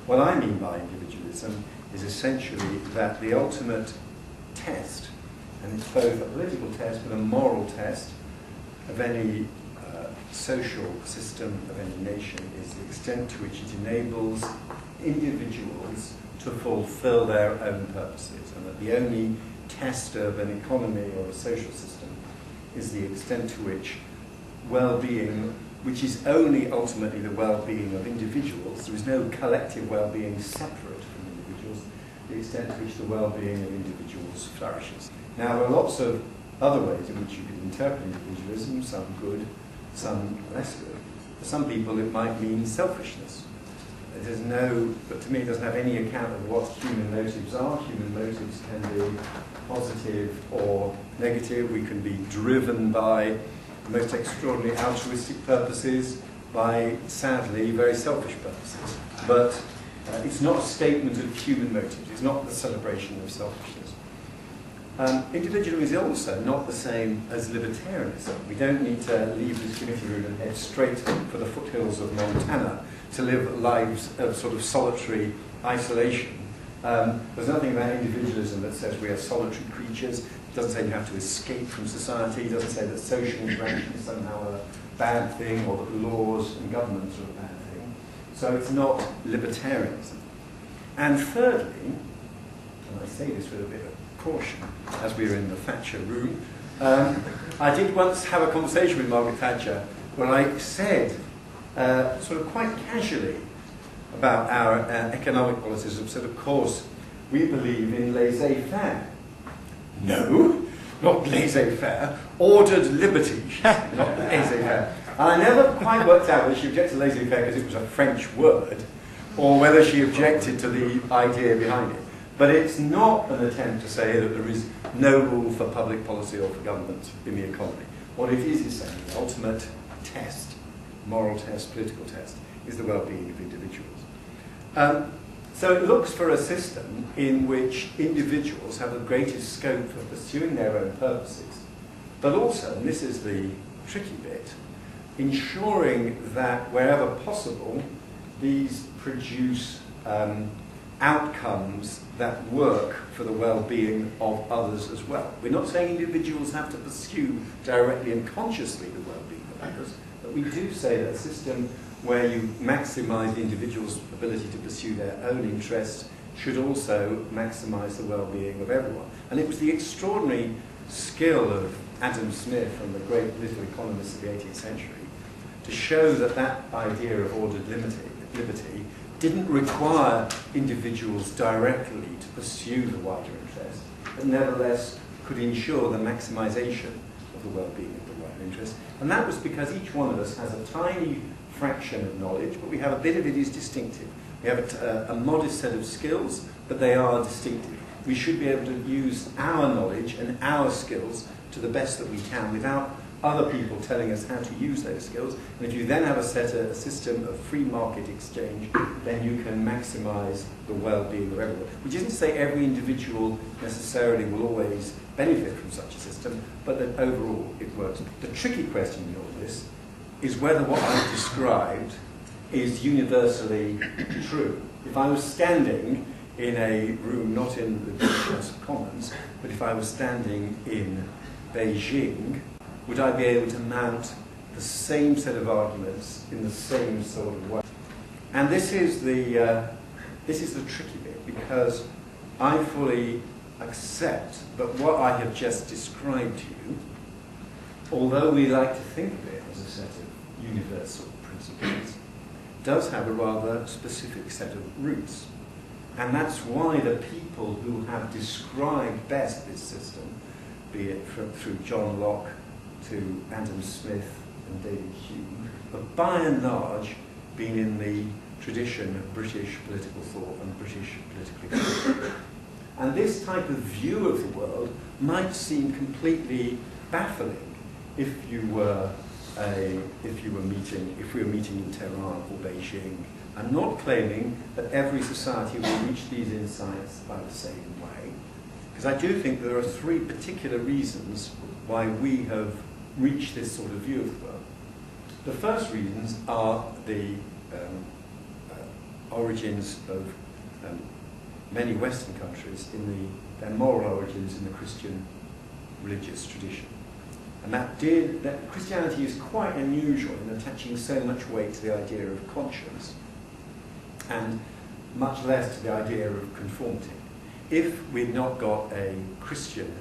What I mean by individualism is essentially that the ultimate test, and it's both a political test but a moral test of any social system of any nation, is the extent to which it enables individuals to fulfill their own purposes, and that the only test of an economy or a social system is the extent to which well-being, which is only ultimately the well-being of individuals, there is no collective well-being separate from individuals, the extent to which the well-being of individuals flourishes. Now, there are lots of other ways in which you can interpret individualism, some good, some less good. For some people it might mean selfishness. There's no, but to me it doesn't have any account of what human motives are. Human motives can be positive or negative. We can be driven by the most extraordinary altruistic purposes, by, sadly, very selfish purposes. But it's not a statement of human motives. It's not the celebration of selfishness. Individualism is also not the same as libertarianism. We don't need to leave this committee room and head straight for the foothills of Montana to live lives of sort of solitary isolation. There's nothing about individualism that says we are solitary creatures. It doesn't say you have to escape from society. It doesn't say that social interaction is somehow a bad thing or that laws and governments are a bad thing. So it's not libertarianism. And thirdly, and I say this with a bit of caution, as we were in the Thatcher room, I did once have a conversation with Margaret Thatcher when I said, sort of quite casually, about our economic policies, and said, of course, we believe in laissez-faire. No, not laissez-faire, ordered liberty, not laissez-faire. And I never quite worked out whether she objected to laissez-faire because it was a French word, or whether she objected to the idea behind it. But it's not an attempt to say that there is no rule for public policy or for government in the economy. What it is saying, the ultimate test, moral test, political test, is the well-being of individuals. So it looks for a system in which individuals have the greatest scope for pursuing their own purposes, but also, and this is the tricky bit, ensuring that wherever possible, these produce outcomes that work for the well-being of others as well. We're not saying individuals have to pursue directly and consciously the well-being of others, but we do say that a system where you maximise the individual's ability to pursue their own interests should also maximise the well-being of everyone. And it was the extraordinary skill of Adam Smith and the great political economists of the 18th century to show that that idea of ordered liberty didn't require individuals directly to pursue the wider interest, but nevertheless could ensure the maximisation of the well-being of the wider interest. And that was because each one of us has a tiny fraction of knowledge, but we have a bit of it is distinctive. We have a modest set of skills, but they are distinctive. We should be able to use our knowledge and our skills to the best that we can without other people telling us how to use those skills. And if you then have a system of free market exchange, then you can maximise the well-being of everyone. Which isn't to say every individual necessarily will always benefit from such a system, but that overall it works. The tricky question in all this is whether what I've described is universally true. If I was standing in a room, not in the British House of Commons, but if I was standing in Beijing, would I be able to mount the same set of arguments in the same sort of way? And this is the tricky bit, because I fully accept that what I have just described to you, although we like to think of it as a set of universal principles, does have a rather specific set of roots. And that's why the people who have described best this system, be it through John Locke to Adam Smith and David Hume, have by and large been in the tradition of British political thought and British political economy. And this type of view of the world might seem completely baffling if we were meeting in Tehran or Beijing. I'm not claiming that every society will reach these insights by the same way, because I do think there are three particular reasons why we have reached this sort of view of the world. The first reasons are origins of many Western countries in their moral origins in the Christian religious tradition. And that Christianity is quite unusual in attaching so much weight to the idea of conscience and much less to the idea of conformity. If we'd not got a Christian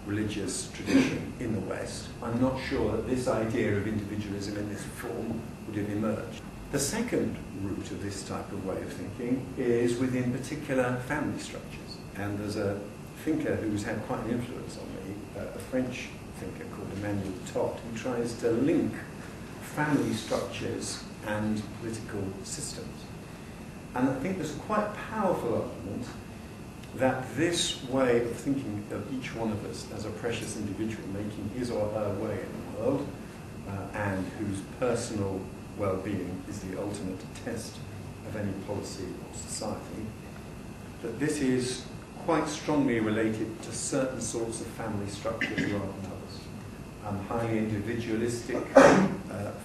religious tradition in the West, I'm not sure that this idea of individualism in this form would have emerged. The second root of this type of way of thinking is within particular family structures. And there's a thinker who's had quite an influence on me, a French thinker called Emmanuel Todd, who tries to link family structures and political systems. And I think there's a quite powerful argument that this way of thinking of each one of us as a precious individual making his or her way in the world, and whose personal well-being is the ultimate test of any policy or society, that this is quite strongly related to certain sorts of family structures rather than others. Highly individualistic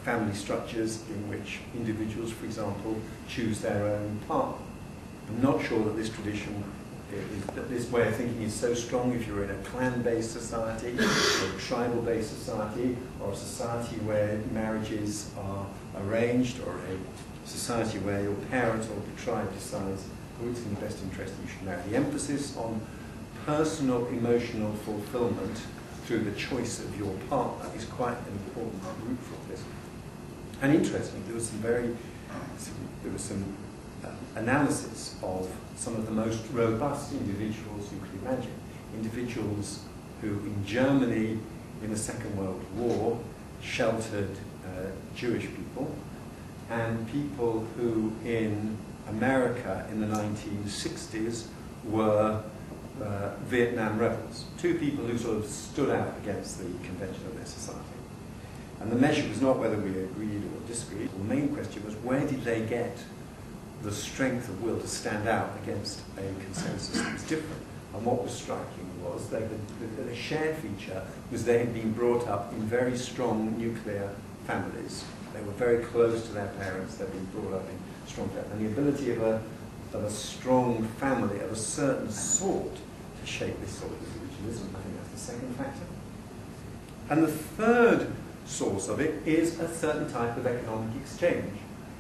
family structures in which individuals, for example, choose their own partner. I'm not sure that this tradition, that this way of thinking is so strong if you're in a clan-based society, or a tribal-based society, or a society where marriages are arranged, or a society where your parents or the tribe decides who it's in your best interest you should marry. The emphasis on personal emotional fulfillment through the choice of your partner is quite an important root for this. And interestingly, there was some analysis of some of the most robust individuals you could imagine. Individuals who in Germany in the Second World War sheltered Jewish people, and people who in America in the 1960s were Vietnam rebels. Two people who sort of stood out against the convention of their society. And the measure was not whether we agreed or disagreed. The main question was, where did they get the strength of will to stand out against a consensus that was different? And what was striking was that the shared feature was they had been brought up in very strong nuclear families. They were very close to their parents. They'd been brought up in strong families. And the ability of a strong family of a certain sort to shape this sort of individualism, I think that's the second factor. And the third source of it is a certain type of economic exchange,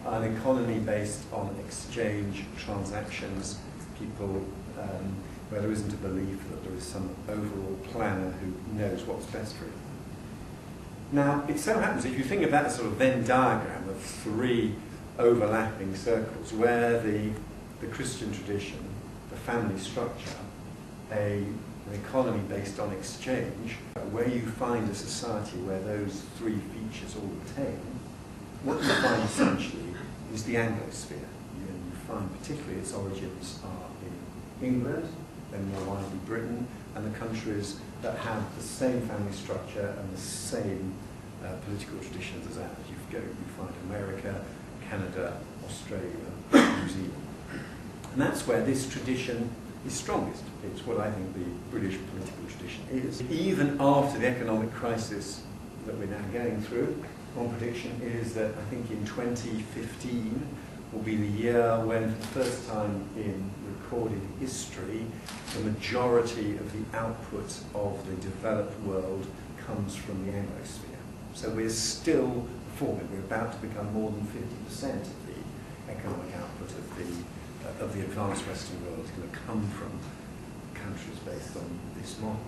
an economy based on exchange transactions, people where there isn't a belief that there is some overall planner who knows what's best for you. Now, it so happens, if you think of that sort of Venn diagram of three overlapping circles, where the Christian tradition, the family structure, an economy based on exchange, where you find a society where those three features all obtain, what you find essentially is the Anglosphere. You find particularly its origins are in England, then more widely Britain, and the countries that have the same family structure and the same political traditions as ours. You find America, Canada, Australia, New Zealand. And that's where this tradition is strongest. It's what I think the British political tradition is. Even after the economic crisis that we're now going through, one prediction is that I think in 2015 will be the year when, for the first time in recorded history, the majority of the output of the developed world comes from the Anglosphere. So we're still performing. We're about to become more than 50% of the economic output of the advanced Western world is going to come from countries based on this model.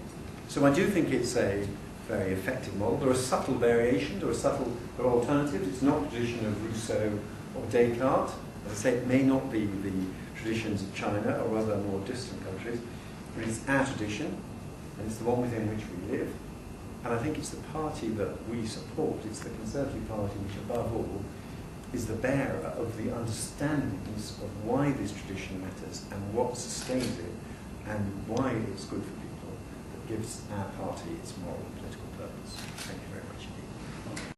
So I do think it's a very effective model. There are subtle variations, there are alternatives. It's not the tradition of Rousseau or Descartes. As I say, it may not be the traditions of China or other more distant countries, but it's our tradition, and it's the one within which we live. And I think it's the party that we support, it's the Conservative Party which above all is the bearer of the understandings of why this tradition matters and what sustains it and why it's good for people, that gives our party its moral and political purpose. Thank you very much indeed.